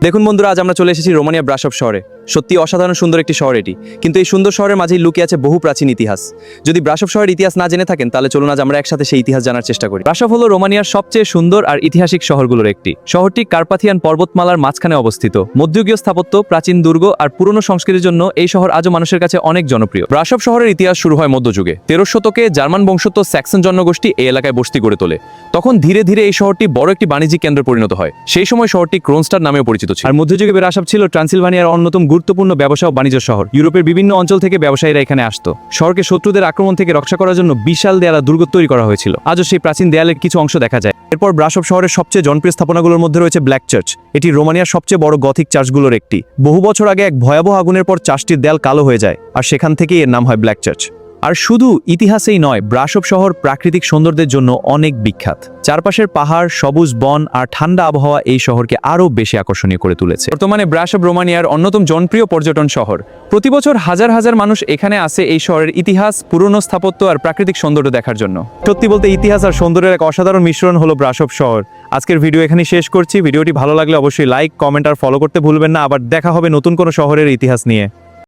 দেখুন বন্ধুরা, আজ আমরা চলে এসেছি রোমানিয়া ব্রাসভ শহরে। সত্যি অসাধারণ সুন্দর একটি শহর এটি, কিন্তু এই সুন্দর শহরের মাঝেই লুকিয়ে আছে বহু প্রাচীন ইতিহাস। যদি ব্রাসভ শহরের ইতিহাস না জেনে থাকেন তাহলে চলুন আজ আমরা একসাথে সেই ইতিহাস জানার চেষ্টা করি। ব্রাসভ হলো রোমানিয়ার সবচেয়ে সুন্দর আর ঐতিহাসিক শহরগুলোর একটি। শহরটি কার্পাথিয়ান পর্বতমালার মাঝখানে অবস্থিত। মধ্যযুগীয় স্থাপত্য, প্রাচীন দুর্গ আর পুরনো সংস্কৃতির জন্য এই শহর আজও মানুষের কাছে অনেক জনপ্রিয়। ব্রাসভ শহরের ইতিহাস শুরু হয় মধ্যযুগে। 13 শতকে জার্মান বংশোদ্ভূত স্যাক্সন জনগোষ্ঠী এই এলাকায় বসতি গড়ে তোলে। তখন ধীরে ধীরে এই শহরটি বড় একটি বাণিজ্যিক কেন্দ্রে পরিণত হয়। সেই সময় শহরটি ক্রোনস্টার নামেও পরিচিত ছিল। আর মধ্যযুগে ব্রাসভ ছিল ট্রান্সিলভানিয়ার অন্যতম গুরুত্বপূর্ণ ব্যবসা ও বাণিজ্য শহর। ইউরোপের বিভিন্ন অঞ্চল থেকে ব্যবসায়ীরা এখানে আসতো। শহরকে শত্রুদের আক্রমণ থেকে রক্ষা করার জন্য বিশাল দেয়াল দুর্গ তৈরি করা হয়েছিল। আজও সেই প্রাচীন দেয়ালের কিছু অংশ দেখা যায়। এরপর ব্রাসভ শহরের সবচেয়ে জনপ্রিয় স্থাপনাগুলোর মধ্যে রয়েছে ব্ল্যাক চার্চ। এটি রোমানিয়ার সবচেয়ে বড় গথিক চার্চগুলোর একটি। বহু বছর আগে এক ভয়াবহ আগুনের পর চার্চটির দেয়াল কালো হয়ে যায়, আর সেখান থেকেই এর নাম হয় ব্ল্যাক চার্চ। আর শুধু ইতিহাসেই নয়, ব্রাসভ শহর প্রাকৃতিক সৌন্দর্যের জন্য অনেক বিখ্যাত। চারপাশের পাহাড়, সবুজ বন আর ঠান্ডা আবহাওয়া এই শহরকে আরও বেশি আকর্ষণীয় করে তুলেছে। বর্তমানে ব্রাসভ রোমানিয়ার অন্যতম জনপ্রিয় পর্যটন শহর। প্রতি বছর হাজার হাজার মানুষ এখানে আসে এই শহরের ইতিহাস, পুরনো স্থাপত্য আর প্রাকৃতিক সৌন্দর্য দেখার জন্য। সত্যি বলতে ইতিহাস আর সৌন্দর্যের এক অসাধারণ মিশ্রণ হলো ব্রাসভ শহর। আজকের ভিডিও এখানেই শেষ করছি। ভিডিওটি ভালো লাগলে অবশ্যই লাইক, কমেন্ট আর ফলো করতে ভুলবেন না। আবার দেখা হবে নতুন কোনো শহরের ইতিহাস নিয়ে।